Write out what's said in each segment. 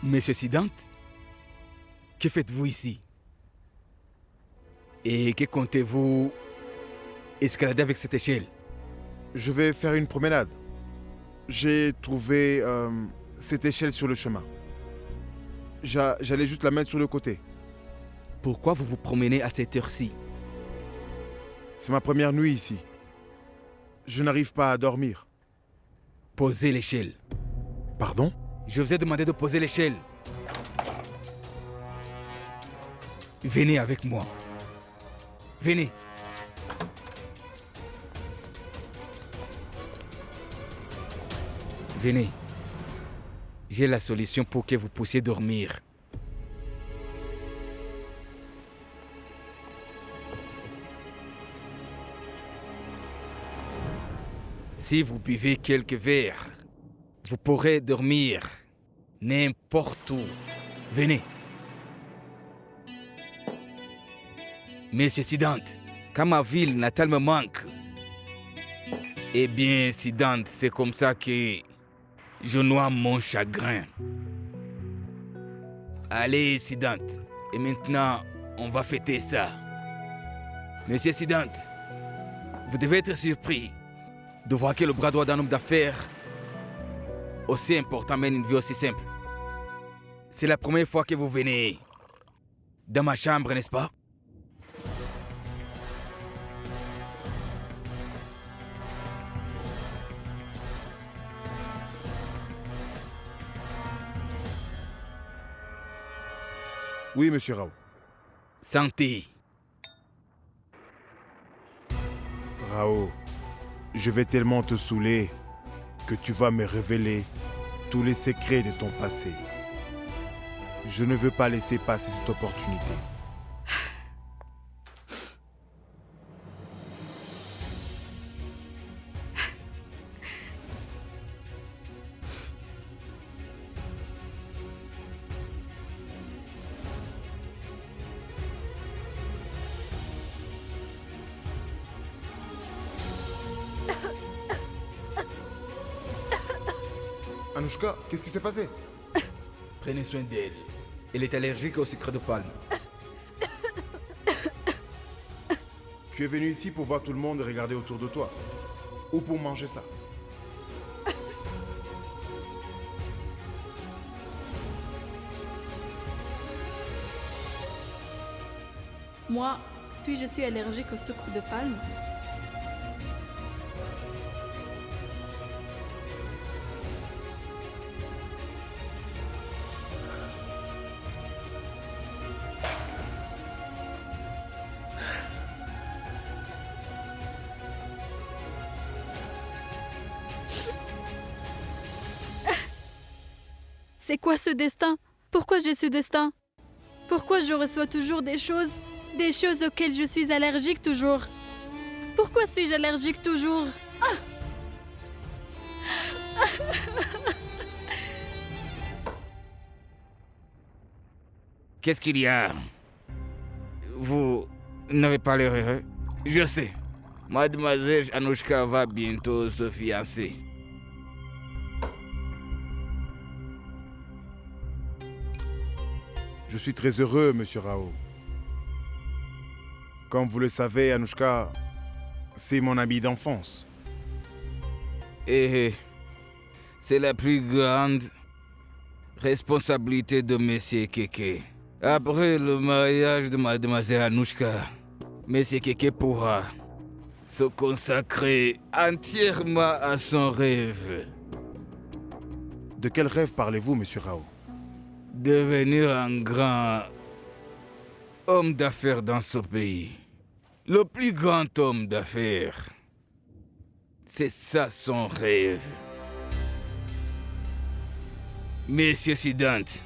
Monsieur Sidante, que faites-vous ici? Et que comptez-vous escalader avec cette échelle? Je vais faire une promenade. J'ai trouvé cette échelle sur le chemin. J'allais juste la mettre sur le côté. Pourquoi vous vous promenez à cette heure-ci? C'est ma première nuit ici. Je n'arrive pas à dormir. Posez l'échelle. Pardon? Je vous ai demandé de poser l'échelle. Venez avec moi. Venez. Venez. J'ai la solution pour que vous puissiez dormir. Si vous buvez quelques verres, vous pourrez dormir n'importe où. Venez. Monsieur Sidante, quand ma ville natale me manque, eh bien, Sidante, c'est comme ça que je noie mon chagrin. Allez, Sidante, et maintenant, on va fêter ça. Monsieur Sidante, vous devez être surpris de voir que le bras droit d'un homme d'affaires aussi important mène une vie aussi simple. C'est la première fois que vous venez dans ma chambre, n'est-ce pas? Oui, monsieur Rao. Santé. Rao, je vais tellement te saouler que tu vas me révéler tous les secrets de ton passé. Je ne veux pas laisser passer cette opportunité. Anouchka, qu'est-ce qui s'est passé? Prenez soin d'elle. Elle est allergique au sucre de palme. Tu es venu ici pour voir tout le monde et regarder autour de toi. Ou pour manger ça. Moi, je suis allergique au sucre de palme. C'est quoi ce destin? Pourquoi j'ai ce destin? Pourquoi je reçois toujours des choses auxquelles je suis allergique toujours? Pourquoi suis-je allergique toujours? Qu'est-ce qu'il y a? Vous n'avez pas l'air heureux? Je sais. Mademoiselle Anouchka va bientôt se fiancer. Je suis très heureux, monsieur Rao. Comme vous le savez, Anouchka, c'est mon ami d'enfance. Et c'est la plus grande responsabilité de Monsieur Keke. Après le mariage de mademoiselle Anouchka, Monsieur Keke pourra se consacrer entièrement à son rêve. De quel rêve parlez-vous, monsieur Rao? Devenir un grand homme d'affaires dans ce pays. Le plus grand homme d'affaires. C'est ça son rêve. Monsieur Sidante,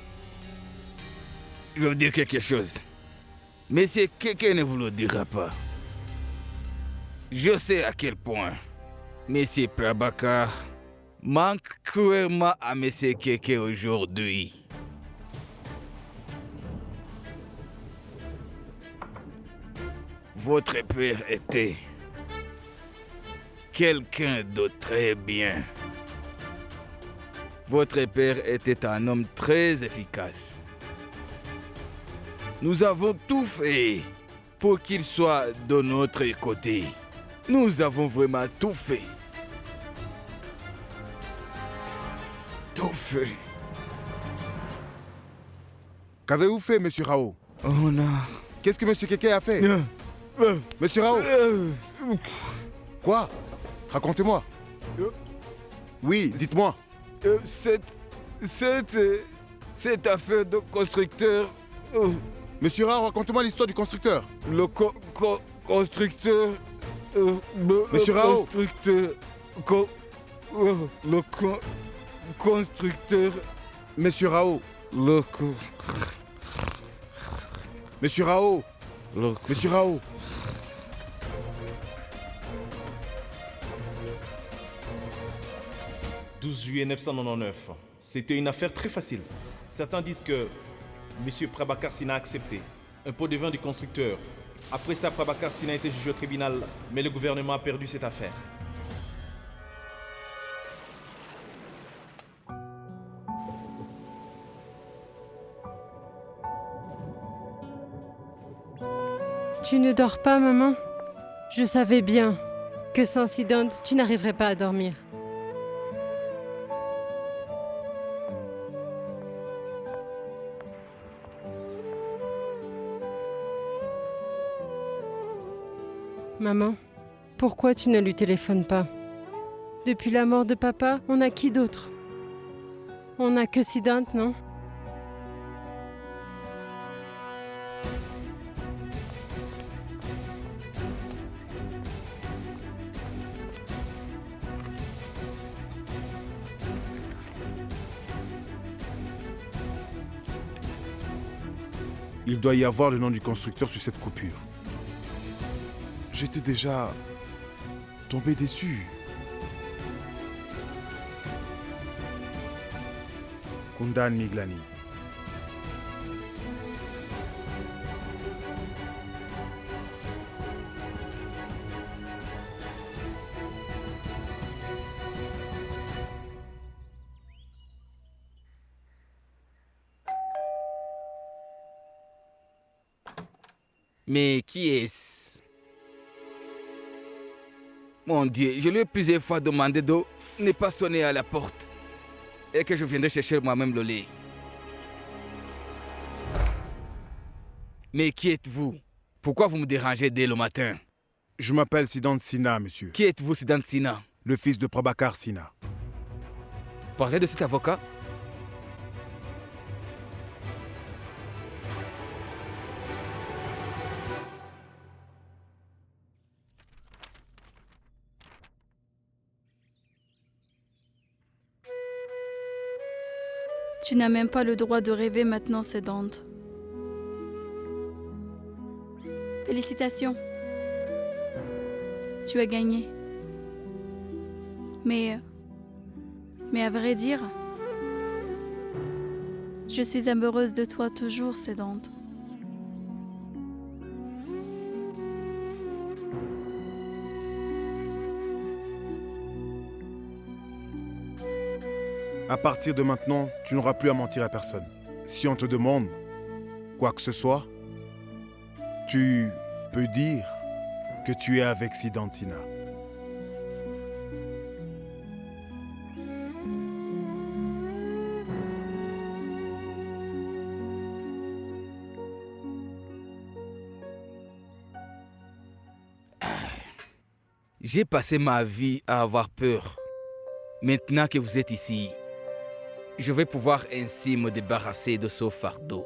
je vais vous dire quelque chose. Monsieur Keke ne vous le dira pas. Je sais à quel point Monsieur Prabhakar manque cruellement à Monsieur Keke aujourd'hui. Votre père était quelqu'un de très bien. Votre père était un homme très efficace. Nous avons tout fait pour qu'il soit de notre côté. Nous avons vraiment tout fait. Tout fait. Qu'avez-vous fait, monsieur Rao? On a... Qu'est-ce que monsieur Keke a fait? Monsieur Rao? Quoi? Racontez-moi. Oui, dites-moi. Cette affaire de constructeur... Monsieur Rao, racontez-moi l'histoire du constructeur. Le constructeur... Monsieur Rao. Constructeur... constructeur... Monsieur Rao. Monsieur Rao. Monsieur Rao. « 12 juillet 1999. C'était une affaire très facile. Certains disent que M. Prabhakar Singh a accepté un pot de vin du constructeur. Après ça, Prabhakar Singh a été jugé au tribunal, mais le gouvernement a perdu cette affaire. Tu ne dors pas, maman? Je savais bien que sans Siddhant, tu n'arriverais pas à dormir. Maman, pourquoi tu ne lui téléphones pas? Depuis la mort de papa, on a qui d'autre? On n'a que Siddhant, non? Il doit y avoir le nom du constructeur sur cette coupure. J'étais déjà tombé déçu. Kundan Miglani. Mais qui est-ce? Mon Dieu, je lui ai plusieurs fois demandé de ne pas sonner à la porte et que je viendrai chercher moi-même le lait. Mais qui êtes-vous? Pourquoi vous me dérangez dès le matin? Je m'appelle Siddhant Sinha, monsieur. Qui êtes-vous, Siddhant Sinha? Le fils de Prabhakar Sinha. Parlez de cet avocat? Tu n'as même pas le droit de rêver maintenant, Siddhant. Félicitations. Tu as gagné. Mais à vrai dire, je suis amoureuse de toi toujours, Siddhant. À partir de maintenant, tu n'auras plus à mentir à personne. Si on te demande quoi que ce soit, tu peux dire que tu es avec Siddhant Sinha. J'ai passé ma vie à avoir peur. Maintenant que vous êtes ici, je vais pouvoir ainsi me débarrasser de ce fardeau.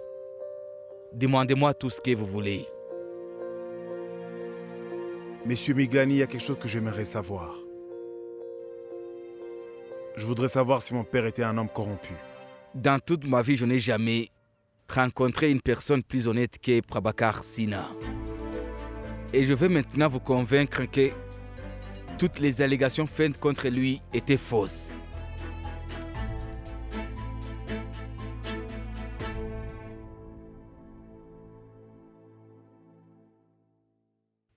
Demandez-moi tout ce que vous voulez. Monsieur Miglani, il y a quelque chose que j'aimerais savoir. Je voudrais savoir si mon père était un homme corrompu. Dans toute ma vie, je n'ai jamais rencontré une personne plus honnête que Prabhakar Singh. Et je veux maintenant vous convaincre que toutes les allégations faites contre lui étaient fausses.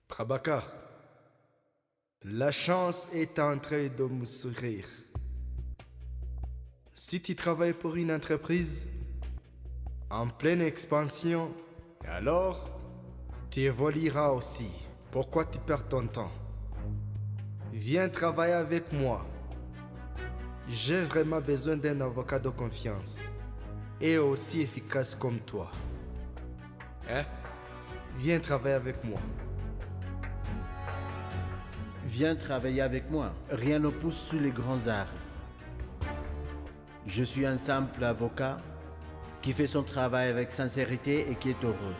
Prabhakar, la chance est en train de me sourire. Si tu travailles pour une entreprise en pleine expansion, alors tu évolueras aussi. Pourquoi tu perds ton temps? Viens travailler avec moi. J'ai vraiment besoin d'un avocat de confiance et aussi efficace comme toi. Hein? Viens travailler avec moi. Viens travailler avec moi. Rien ne pousse sous les grands arbres. Je suis un simple avocat qui fait son travail avec sincérité et qui est heureux.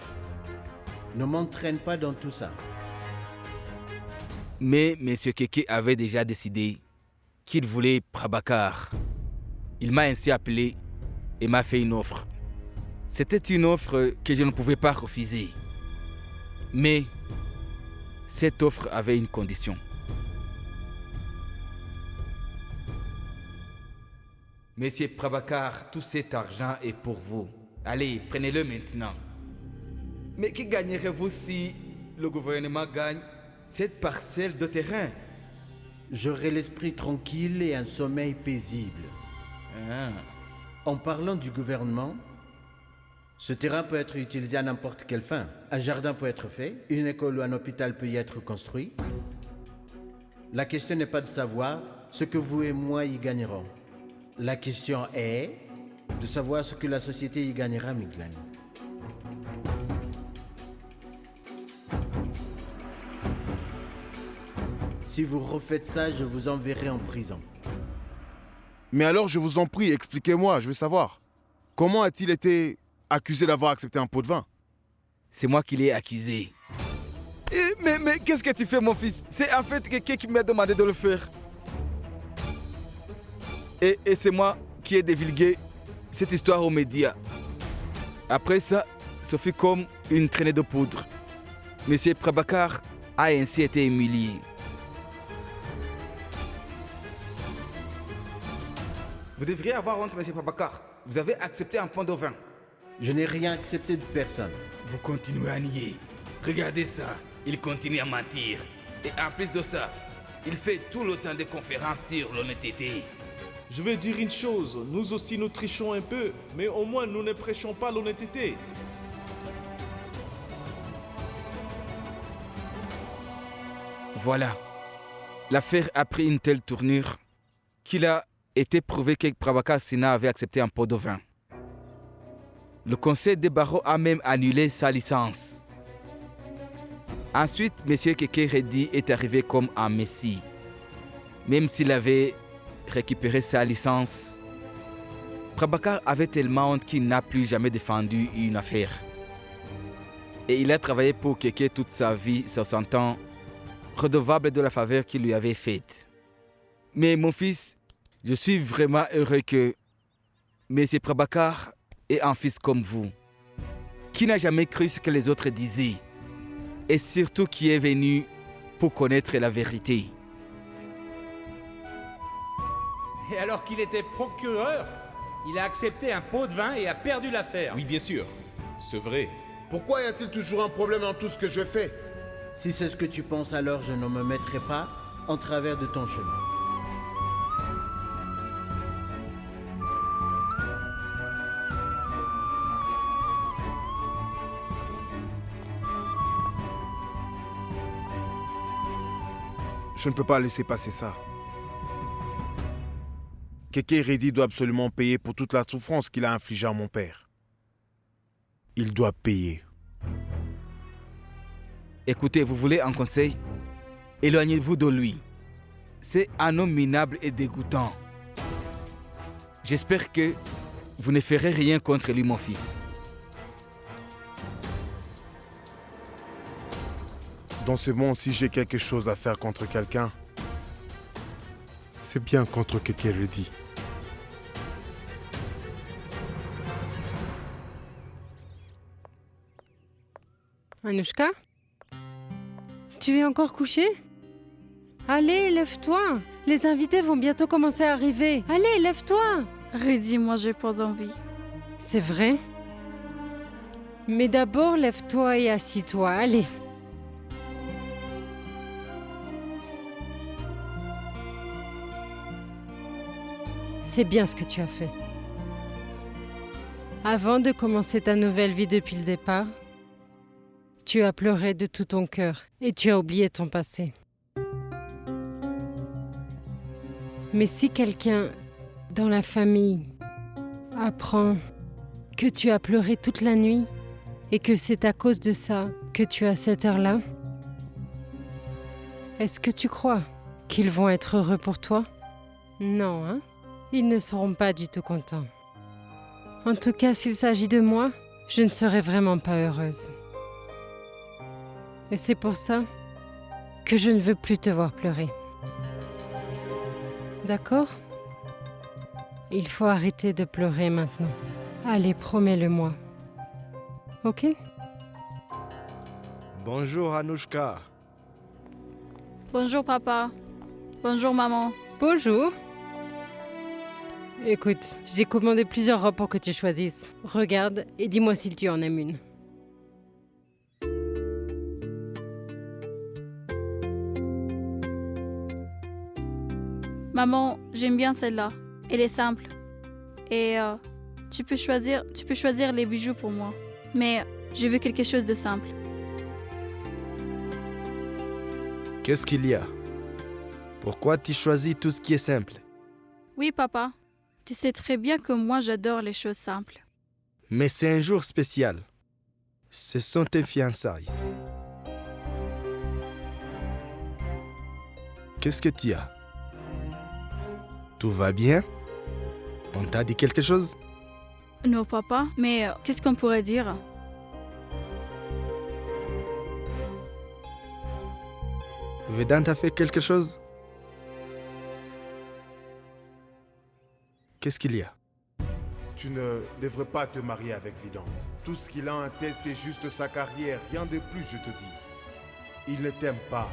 Ne m'entraîne pas dans tout ça. Mais M. Keke avait déjà décidé qu'il voulait Prabhakar. Il m'a ainsi appelé et m'a fait une offre. C'était une offre que je ne pouvais pas refuser. Mais cette offre avait une condition. Monsieur Prabhakar, tout cet argent est pour vous. Allez, prenez-le maintenant. Mais que gagnerez-vous si le gouvernement gagne cette parcelle de terrain? J'aurai l'esprit tranquille et un sommeil paisible. En parlant du gouvernement, ce terrain peut être utilisé à n'importe quelle fin. Un jardin peut être fait, une école ou un hôpital peut y être construit. La question n'est pas de savoir ce que vous et moi y gagnerons. La question est de savoir ce que la société y gagnera, Miglani. Si vous refaites ça, je vous enverrai en prison. Mais alors, je vous en prie, expliquez-moi, je veux savoir. Comment a-t-il été accusé d'avoir accepté un pot de vin? C'est moi qui l'ai accusé. Mais qu'est-ce que tu fais, mon fils? C'est en fait quelqu'un qui m'a demandé de le faire. Et c'est moi qui ai divulgué cette histoire aux médias. Après ça, ce fut comme une traînée de poudre. Monsieur Prabhakar a ainsi été humilié. Vous devriez avoir honte, monsieur Prabhakar. Vous avez accepté un pont de vin. Je n'ai rien accepté de personne. Vous continuez à nier. Regardez ça. Il continue à mentir. Et en plus de ça, il fait tout le temps des conférences sur l'honnêteté. Je vais dire une chose, nous aussi nous trichons un peu, mais au moins nous ne prêchons pas l'honnêteté. Voilà. L'affaire a pris une telle tournure qu'il a été prouvé que Prabhakar Singha avait accepté un pot de vin. Le conseil des barreaux a même annulé sa licence. Ensuite, M. Keke Reddy est arrivé comme un messie. Même s'il avait récupéré sa licence, Prabhakar avait tellement honte qu'il n'a plus jamais défendu une affaire. Et il a travaillé pour Keke toute sa vie, se sentant redevable de la faveur qu'il lui avait faite. Mais mon fils, je suis vraiment heureux que M. Prabhakar ait un fils comme vous, qui n'a jamais cru ce que les autres disaient, et surtout qui est venu pour connaître la vérité. Et alors qu'il était procureur, il a accepté un pot de vin et a perdu l'affaire. Oui, bien sûr, c'est vrai. Pourquoi y a-t-il toujours un problème dans tout ce que je fais? Si c'est ce que tu penses, alors je ne me mettrai pas en travers de ton chemin. Je ne peux pas laisser passer ça. Keke Reddy doit absolument payer pour toute la souffrance qu'il a infligée à mon père. Il doit payer. Écoutez, vous voulez un conseil? Éloignez-vous de lui. C'est un homme minable et dégoûtant. J'espère que vous ne ferez rien contre lui, mon fils. Dans ce monde, si j'ai quelque chose à faire contre quelqu'un, c'est bien contre Keke Reddy. Anushka? Tu es encore couchée? Allez, lève-toi. Les invités vont bientôt commencer à arriver. Allez, lève-toi. Reddy, moi j'ai pas envie. C'est vrai? Mais d'abord, lève-toi et assis-toi. Allez. C'est bien ce que tu as fait. Avant de commencer ta nouvelle vie depuis le départ, tu as pleuré de tout ton cœur et tu as oublié ton passé. Mais si quelqu'un dans la famille apprend que tu as pleuré toute la nuit et que c'est à cause de ça que tu as cette heure-là, est-ce que tu crois qu'ils vont être heureux pour toi? Non, hein? Ils ne seront pas du tout contents. En tout cas, s'il s'agit de moi, je ne serai vraiment pas heureuse. Et c'est pour ça que je ne veux plus te voir pleurer. D'accord? Il faut arrêter de pleurer maintenant. Allez, promets-le-moi. Ok? Bonjour Anushka. Bonjour papa. Bonjour maman. Bonjour. Écoute, j'ai commandé plusieurs robes pour que tu choisisses. Regarde et dis-moi si tu en aimes une. Maman, j'aime bien celle-là. Elle est simple. Et tu peux choisir les bijoux pour moi. Mais je veux quelque chose de simple. Qu'est-ce qu'il y a? Pourquoi tu choisis tout ce qui est simple? Oui papa, tu sais très bien que moi j'adore les choses simples. Mais c'est un jour spécial. Ce sont tes fiançailles. Qu'est-ce que tu as? Tout va bien? On t'a dit quelque chose? Non papa, mais qu'est-ce qu'on pourrait dire? Vedant a fait quelque chose? Qu'est-ce qu'il y a? Tu ne devrais pas te marier avec Vidante. Tout ce qu'il a en tête, c'est juste sa carrière, rien de plus, je te dis. Il ne t'aime pas.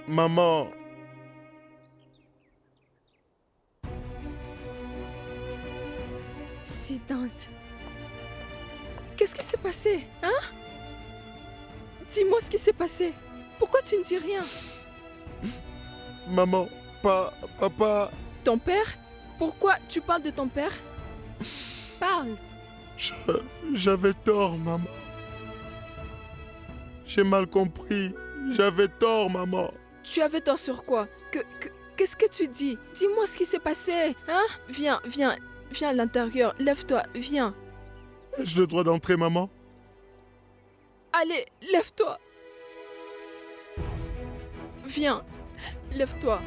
Maman, Sidante. Qu'est-ce qui s'est passé, hein? Dis-moi ce qui s'est passé. Pourquoi tu ne dis rien? maman, papa, Ton père? Pourquoi tu parles de ton père? Parle. j'avais tort, maman. J'ai mal compris. J'avais tort, maman. Tu avais tort sur quoi? Qu'est-ce que tu dis? Dis-moi ce qui s'est passé, hein? Viens à l'intérieur. Lève-toi, viens. Ai-je le droit d'entrer, maman? Allez, lève-toi. Viens, lève-toi.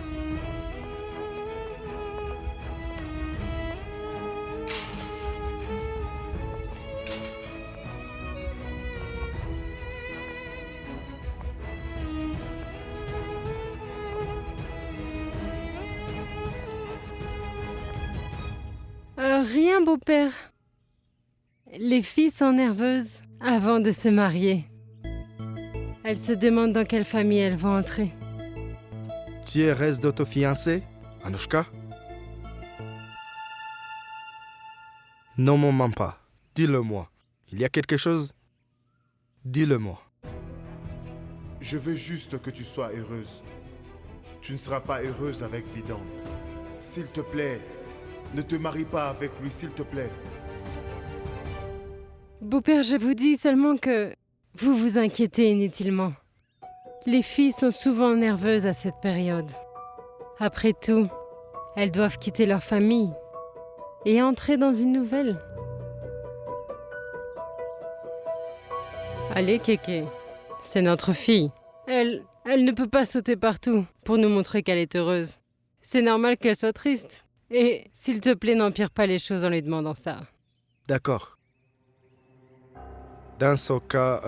Rien, beau-père. Les filles sont nerveuses avant de se marier. Elles se demandent dans quelle famille elles vont entrer. Tu es reste de te fiancer, Anushka? Non, maman, pas. Dis-le-moi. Il y a quelque chose? Dis-le-moi. Je veux juste que tu sois heureuse. Tu ne seras pas heureuse avec Vidante. S'il te plaît, ne te marie pas avec lui, s'il te plaît. Beau-père, je vous dis seulement que vous vous inquiétez inutilement. Les filles sont souvent nerveuses à cette période. Après tout, elles doivent quitter leur famille et entrer dans une nouvelle. Allez, Kéké, c'est notre fille. Elle ne peut pas sauter partout pour nous montrer qu'elle est heureuse. C'est normal qu'elle soit triste. Et s'il te plaît, n'empire pas les choses en lui demandant ça. D'accord. Dans ce cas,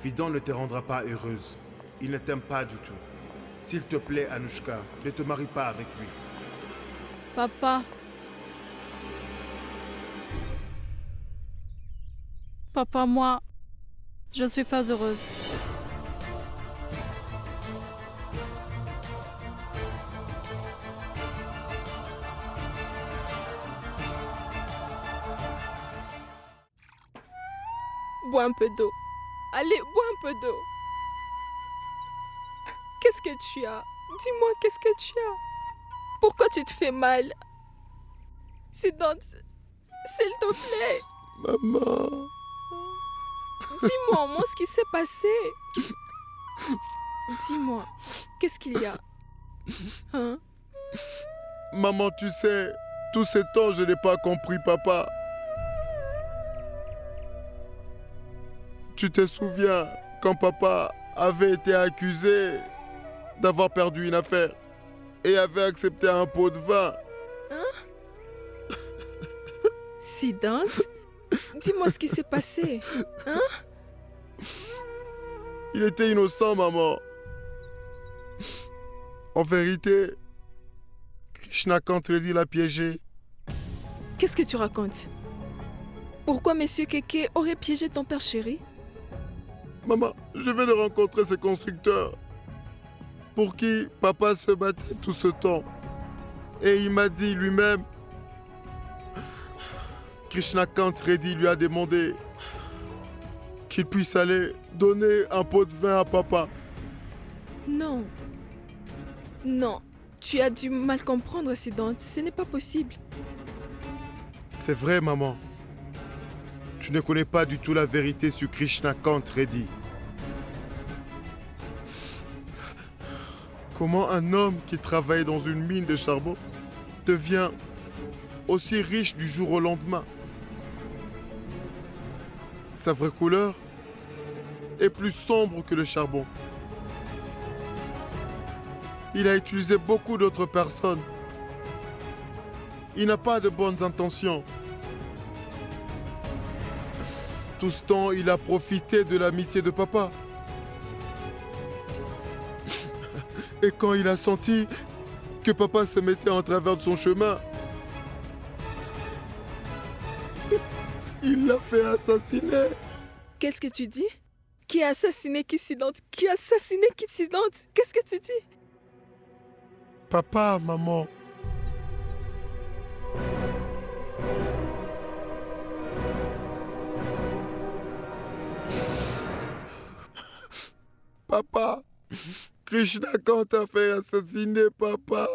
Vidant ne te rendra pas heureuse. Il ne t'aime pas du tout. S'il te plaît, Anushka, ne te marie pas avec lui. Papa. Papa, moi, je ne suis pas heureuse. Bois un peu d'eau. Allez, bois un peu d'eau. Qu'est-ce que tu as? Dis-moi, qu'est-ce que tu as? Pourquoi tu te fais mal? Siddhant, s'il te plaît. Maman. Dis-moi au moins ce qui s'est passé. Dis-moi, qu'est-ce qu'il y a? Hein? Maman, tu sais, tout ce temps, je n'ai pas compris papa. Tu te souviens quand papa avait été accusé d'avoir perdu une affaire et avait accepté un pot de vin? Hein? Siddhant, dis-moi ce qui s'est passé. Hein? Il était innocent, maman. En vérité, Krishnakant Reddy l'a piégé. Qu'est-ce que tu racontes? Pourquoi Monsieur Keke aurait piégé ton père chéri? Maman, je viens de rencontrer ce constructeur pour qui papa se battait tout ce temps. Et il m'a dit lui-même, Krishnakant Reddy lui a demandé qu'il puisse aller donner un pot de vin à papa. Non. Non. Tu as dû mal comprendre, Siddhant. Ce n'est pas possible. C'est vrai, maman. Tu ne connais pas du tout la vérité sur Krishnakant Reddy. Comment un homme qui travaille dans une mine de charbon devient aussi riche du jour au lendemain? Sa vraie couleur est plus sombre que le charbon. Il a utilisé beaucoup d'autres personnes. Il n'a pas de bonnes intentions. Tout ce temps, il a profité de l'amitié de papa. Et quand il a senti que papa se mettait en travers de son chemin, il l'a fait assassiner. Qu'est-ce que tu dis? Qui a assassiné Siddhant? Qui a assassiné Siddhant? Qu'est-ce que tu dis? Papa, maman. Papa, Krishnakant a fait assassiner papa.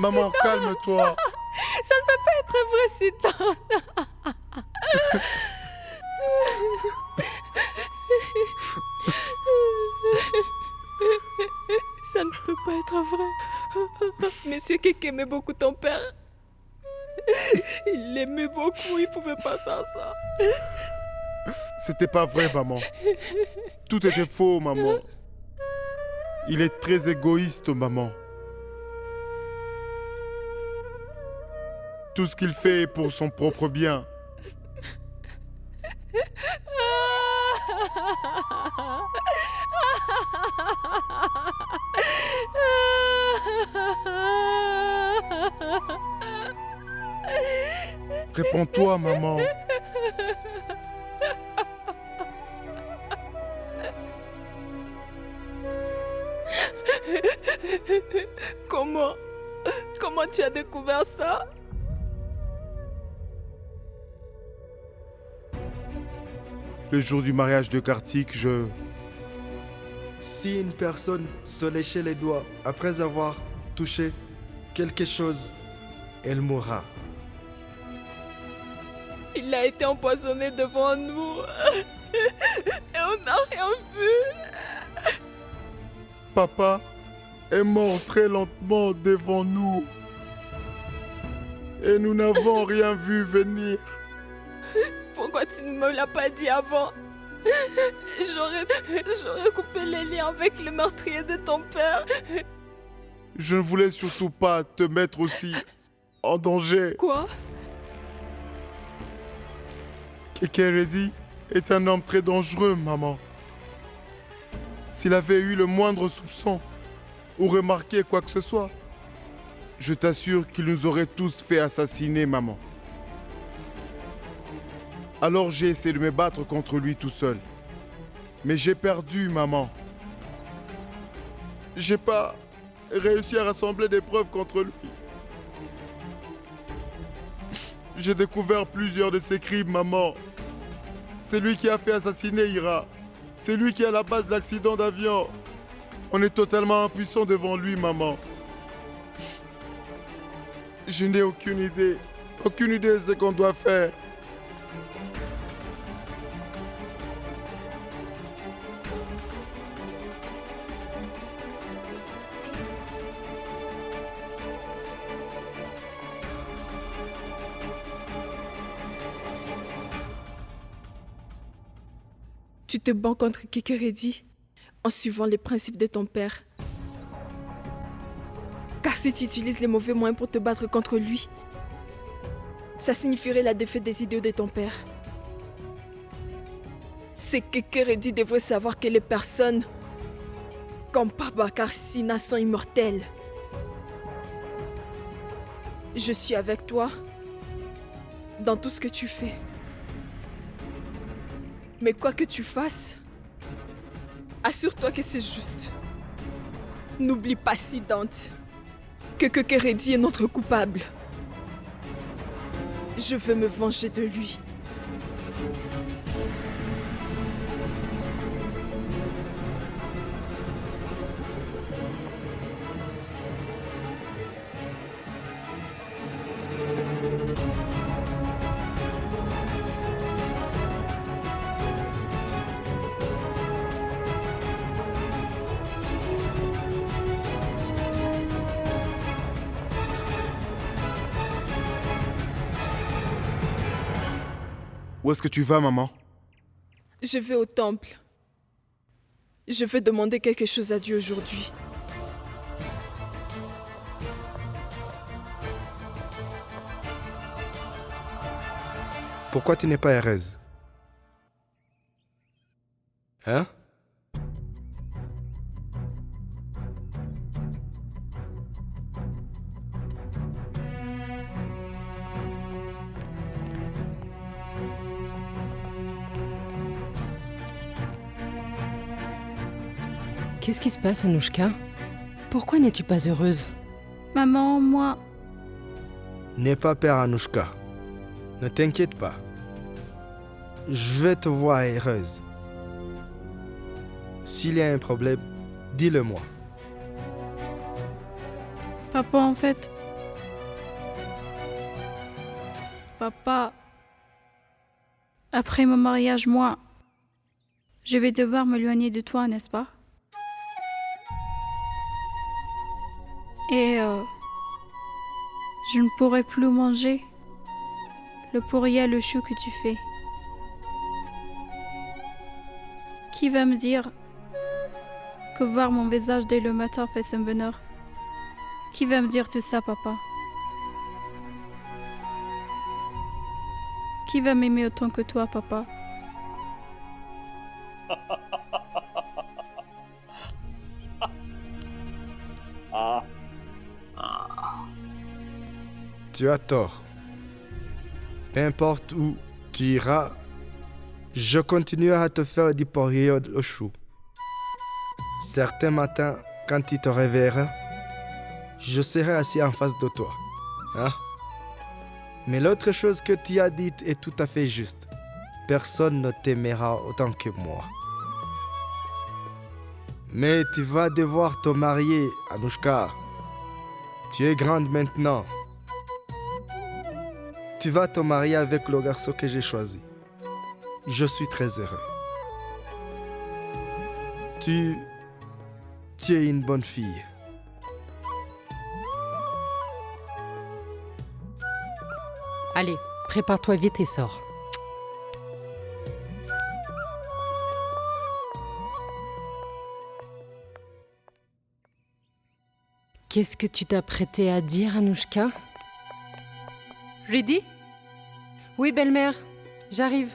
Maman, calme-toi. Ça ne peut pas être vrai, Siddhant. Ça ne peut pas être vrai. Monsieur Keke aimait beaucoup ton père. Il l'aimait beaucoup, il pouvait pas faire ça. C'était pas vrai, maman. Tout était faux, maman. Il est très égoïste, maman. Tout ce qu'il fait est pour son propre bien. Réponds-toi, maman. Comment tu as découvert ça? Le jour du mariage de Kartik, Si une personne se léchait les doigts après avoir touché quelque chose, elle mourra. Il a été empoisonné devant nous. Et on n'a rien vu. Papa est mort très lentement devant nous. Et nous n'avons rien vu venir. Pourquoi tu ne me l'as pas dit avant? J'aurais coupé les liens avec le meurtrier de ton père. Je ne voulais surtout pas te mettre aussi en danger. Quoi? Kekeredi est un homme très dangereux, maman. S'il avait eu le moindre soupçon ou remarqué quoi que ce soit, je t'assure qu'il nous aurait tous fait assassiner, maman. Alors j'ai essayé de me battre contre lui tout seul. Mais j'ai perdu, maman. J'ai pas réussi à rassembler des preuves contre lui. J'ai découvert plusieurs de ses crimes, maman. C'est lui qui a fait assassiner Ira. C'est lui qui est à la base de l'accident d'avion. On est totalement impuissant devant lui, maman. Je n'ai aucune idée. Aucune idée de ce qu'on doit faire. Tu te bats contre Kekeredi en suivant les principes de ton père. Car si tu utilises les mauvais moyens pour te battre contre lui, ça signifierait la défaite des idéaux de ton père. C'est que Kekeredi devrait savoir que les personnes comme Prabhakar Sina sont immortelles. Je suis avec toi dans tout ce que tu fais. Mais quoi que tu fasses, assure-toi que c'est juste. N'oublie pas, Siddhant, que Kekeredi est notre coupable. Je veux me venger de lui. Où est-ce que tu vas, maman? Je vais au temple. Je veux demander quelque chose à Dieu aujourd'hui. Pourquoi tu n'es pas heureuse? Hein? Qu'est-ce qui se passe, Anouchka? Pourquoi n'es-tu pas heureuse? Maman, moi, N'aie pas peur, Anouchka. Ne t'inquiète pas. Je vais te voir heureuse. S'il y a un problème, dis-le-moi. papa, en fait... Papa, après mon mariage, moi, je vais devoir m'éloigner de toi, n'est-ce pas? Et je ne pourrai plus manger le pourrier et le chou que tu fais. Qui va me dire que voir mon visage dès le matin fait son bonheur? Qui va me dire tout ça, papa? Qui va m'aimer autant que toi, papa? Tu as tort. Peu importe où tu iras, je continuerai à te faire des périodes au chou. Certains matins, quand tu te réveilleras, je serai assis en face de toi. Hein? Mais l'autre chose que tu as dite est tout à fait juste. Personne ne t'aimera autant que moi. Mais tu vas devoir te marier, Anouchka. Tu es grande maintenant. Tu vas te marier avec le garçon que j'ai choisi. Je suis très heureux. Tu es une bonne fille. Allez, prépare-toi vite et sors. Qu'est-ce que tu t'apprêtais à dire, Anouchka? Ready? Oui, belle-mère, j'arrive.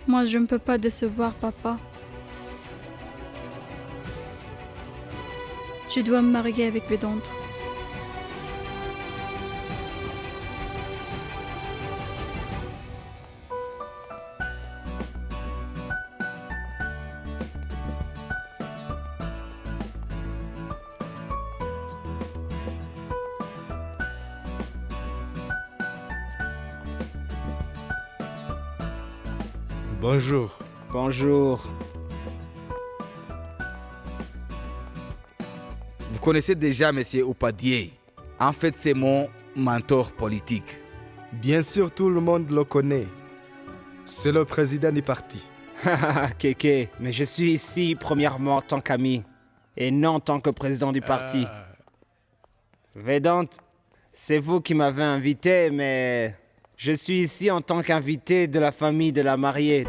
Moi, je ne peux pas décevoir papa. Je dois me marier avec Vedante. Bonjour. Bonjour. Vous connaissez déjà M. Upadhyay. En fait, c'est mon mentor politique. Bien sûr, tout le monde le connaît. C'est le président du parti. Kéké, mais je suis ici premièrement en tant qu'ami et non en tant que président du parti. Vedant, c'est vous qui m'avez invité, mais je suis ici en tant qu'invité de la famille de la mariée.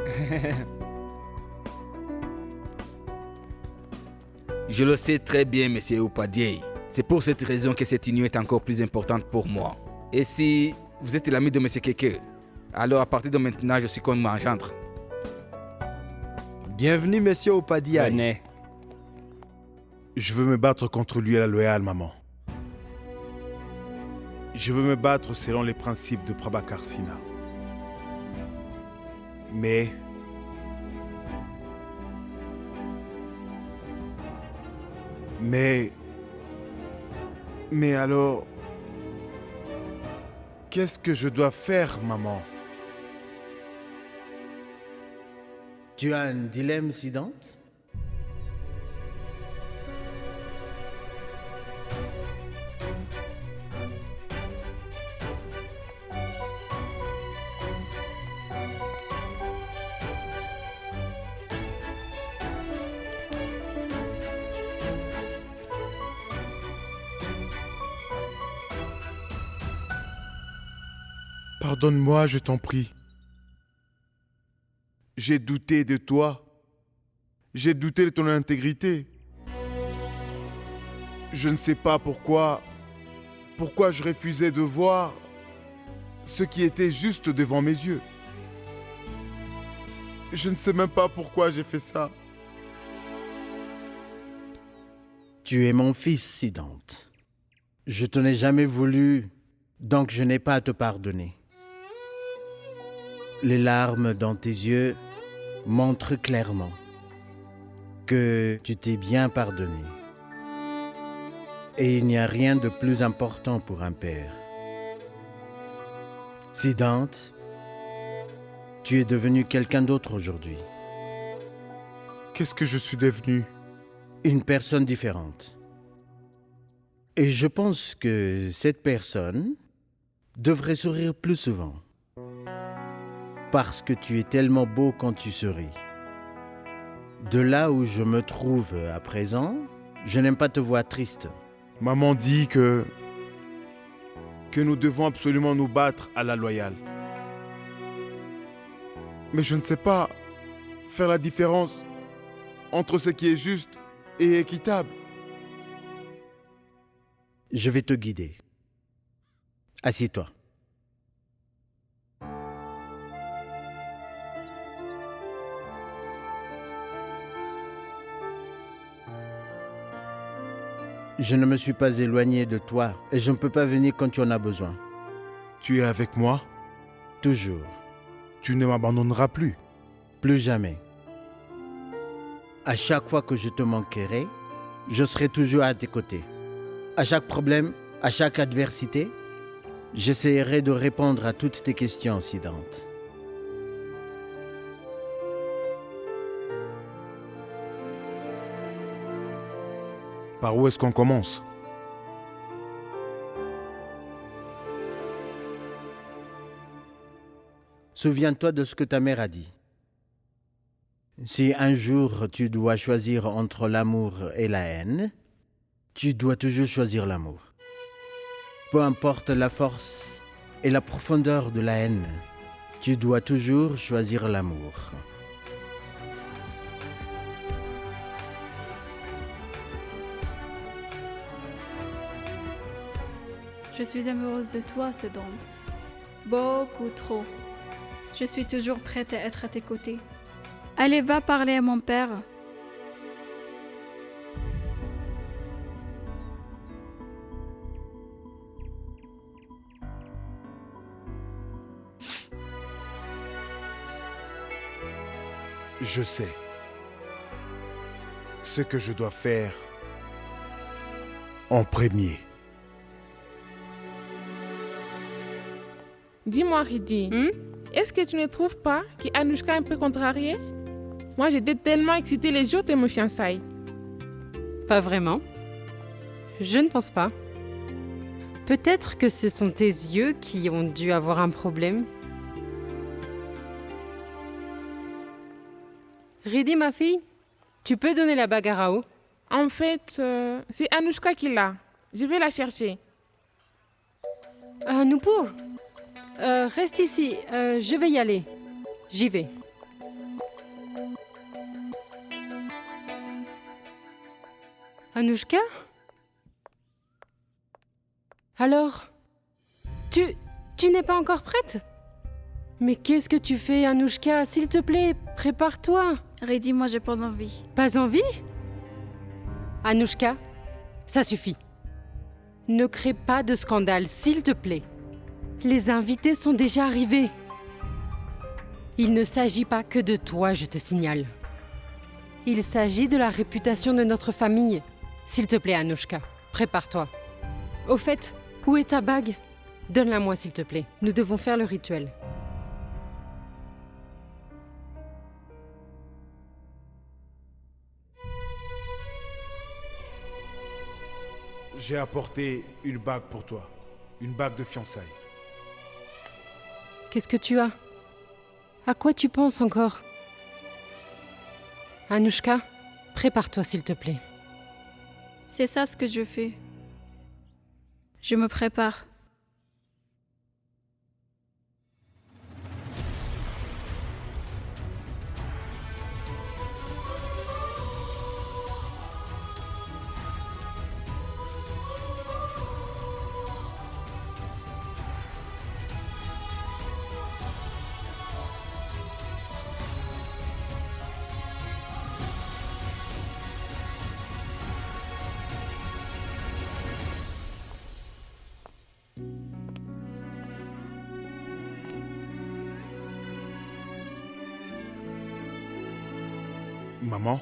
Je le sais très bien, M. Upadhyay. C'est pour cette raison que cette union est encore plus importante pour moi. Et si vous êtes l'ami de M. Keke, alors à partir de maintenant, je suis comme mon gendre. Bienvenue, monsieur Upadhyay. Venez. Je veux me battre contre lui à la loyale, maman. Je veux me battre selon les principes de Prabhakar Singha. Mais alors, qu'est-ce que je dois faire, maman? Tu as un dilemme, Siddhant? Pardonne-moi, je t'en prie. J'ai douté de toi. J'ai douté de ton intégrité. Je ne sais pas pourquoi je refusais de voir ce qui était juste devant mes yeux. Je ne sais même pas pourquoi j'ai fait ça. Tu es mon fils, Siddhant. Je te n'ai jamais voulu, donc je n'ai pas à te pardonner. Les larmes dans tes yeux montrent clairement que tu t'es bien pardonné. Et il n'y a rien de plus important pour un père. Siddhant, tu es devenu quelqu'un d'autre aujourd'hui. Qu'est-ce que je suis devenu? Une personne différente. Et je pense que cette personne devrait sourire plus souvent. Parce que tu es tellement beau quand tu souris. De là où je me trouve à présent, je n'aime pas te voir triste. Maman dit que nous devons absolument nous battre à la loyale. Mais je ne sais pas faire la différence entre ce qui est juste et équitable. Je vais te guider. Assieds-toi. Je ne me suis pas éloigné de toi et je ne peux pas venir quand tu en as besoin. Tu es avec moi? Toujours. Tu ne m'abandonneras plus? Plus jamais. À chaque fois que je te manquerai, je serai toujours à tes côtés. À chaque problème, à chaque adversité, j'essaierai de répondre à toutes tes questions, Siddhant. Par où est-ce qu'on commence? Souviens-toi de ce que ta mère a dit. Si un jour tu dois choisir entre l'amour et la haine, Tu dois toujours choisir l'amour. Peu importe la force et la profondeur de la haine, tu dois toujours choisir l'amour. Je suis amoureuse de toi, Sedant. Beaucoup trop. Je suis toujours prête à être à tes côtés. Allez, va parler à mon père. Je sais ce que je dois faire en premier. Dis-moi, Ridi, est-ce que tu ne trouves pas qu'Anushka est un peu contrariée? Moi, j'étais tellement excitée les jours de mes fiançailles. Pas vraiment. Je ne pense pas. Peut-être que ce sont tes yeux qui ont dû avoir un problème. Ridi, ma fille, tu peux donner la bague à Rao? En fait, c'est Anushka qui l'a. Je vais la chercher. Nupur, reste ici. Je vais y aller. J'y vais. Anushka? Alors, tu n'es pas encore prête? Mais qu'est-ce que tu fais, Anushka? S'il te plaît, prépare-toi. Ridi, moi, j'ai pas envie. Pas envie? Anushka, ça suffit. Ne crée pas de scandale, s'il te plaît. Les invités sont déjà arrivés. Il ne s'agit pas que de toi, je te signale. Il s'agit de la réputation de notre famille. S'il te plaît, Anushka, prépare-toi. Au fait, où est ta bague? Donne-la-moi, s'il te plaît. Nous devons faire le rituel. J'ai apporté une bague pour toi. Une bague de fiançailles. Qu'est-ce que tu as? À quoi tu penses encore? Anushka, prépare-toi, s'il te plaît. C'est ça ce que je fais. Je me prépare. Maman?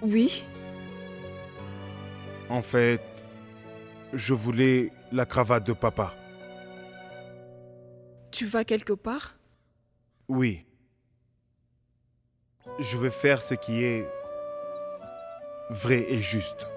Oui? En fait, je voulais la cravate de papa. Tu vas quelque part? Oui. Je veux faire ce qui est vrai et juste.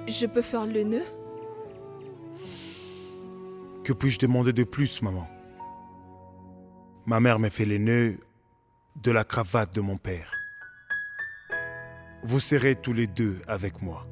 Je peux faire le nœud? Que puis-je demander de plus, maman? Ma mère m'a fait les nœuds de la cravate de mon père. Vous serez tous les deux avec moi.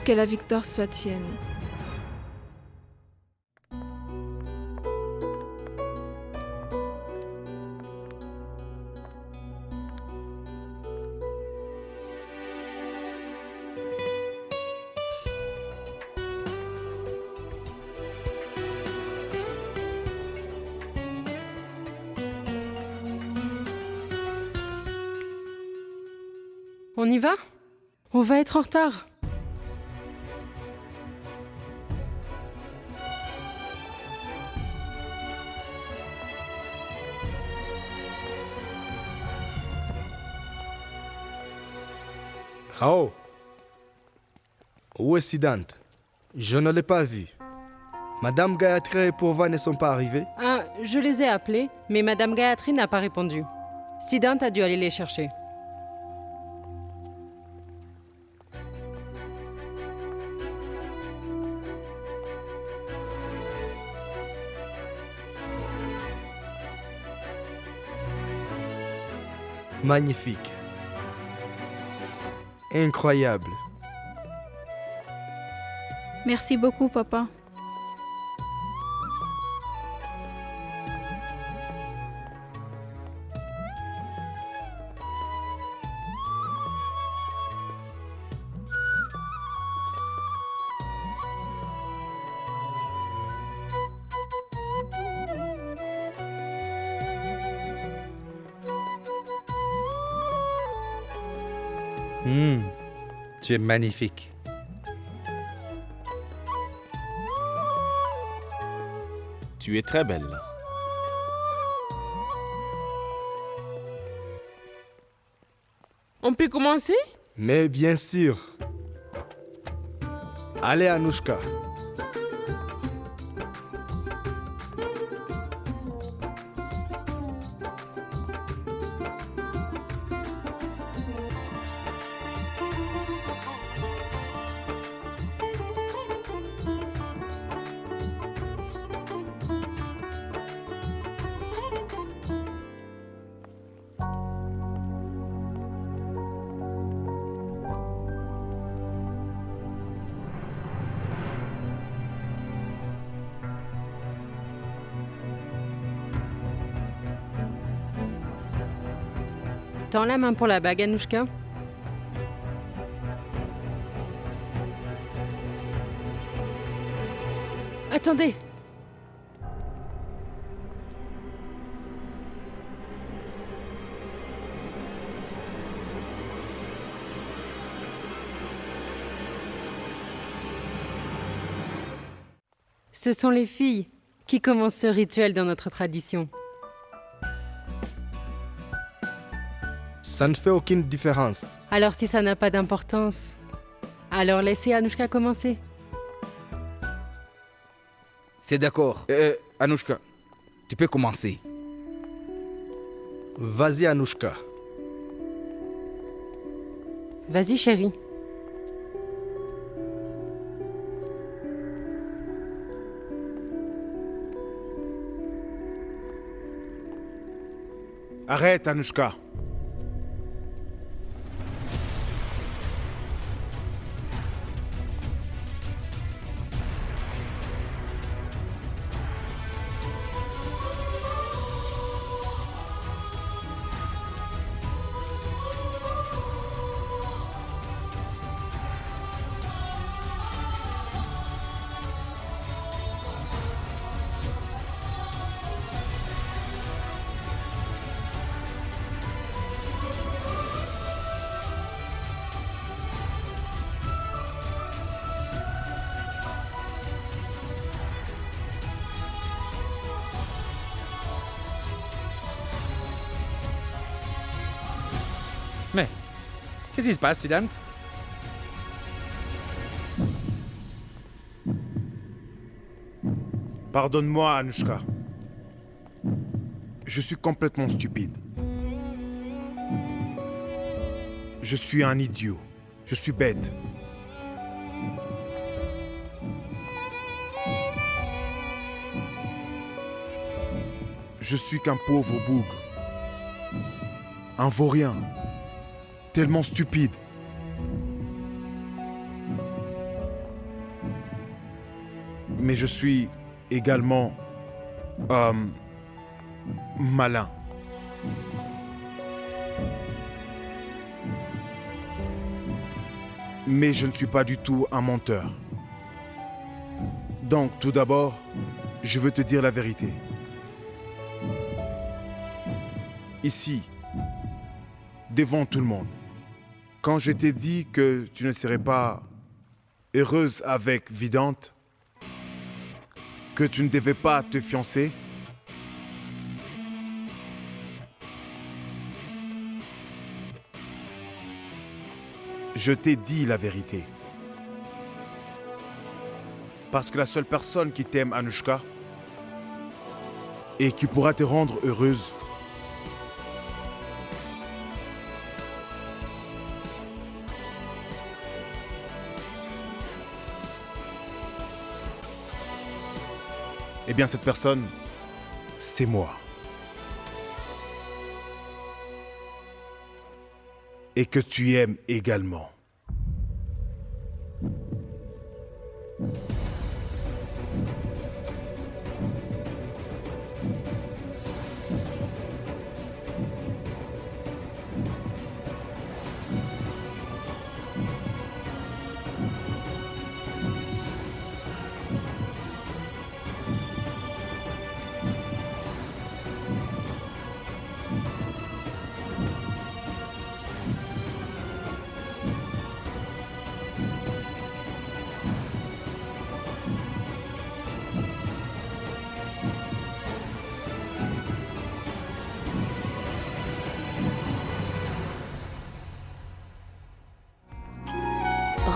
Que la victoire soit tienne. On y va? On va être en retard. Rao, où est Siddhant? Je ne l'ai pas vu. Madame Gayatri et Purva ne sont pas arrivés? Ah, je les ai appelés, mais Madame Gayatri n'a pas répondu. Siddhant a dû aller les chercher. Magnifique. Incroyable. Merci beaucoup, papa. Tu es magnifique. Tu es très belle. On peut commencer? Mais bien sûr. Allez, Anushka. Tends la main pour la bague, Anushka. Attendez! Ce sont les filles qui commencent ce rituel dans notre tradition. Ça ne fait aucune différence. Alors si ça n'a pas d'importance, alors laissez Anushka commencer. C'est d'accord. Anushka, tu peux commencer. Vas-y, Anushka. Vas-y, chérie. Arrête, Anushka. Mais, qu'est-ce qui se passe, Siddhant? Pardonne-moi, Anushka. Je suis complètement stupide. Je suis un idiot. Je suis bête. Je suis qu'un pauvre bougre. Un vaurien. Tellement stupide. Mais je suis également malin. Mais je ne suis pas du tout un menteur. Donc, tout d'abord, je veux te dire la vérité. Ici, devant tout le monde, Quand je t'ai dit que tu ne serais pas heureuse avec Vidante, que tu ne devais pas te fiancer, je t'ai dit la vérité. Parce que la seule personne qui t'aime, Anushka, et qui pourra te rendre heureuse, eh bien cette personne, c'est moi. Et que tu aimes également.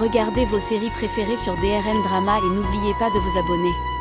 Regardez vos séries préférées sur DRM Drama et n'oubliez pas de vous abonner.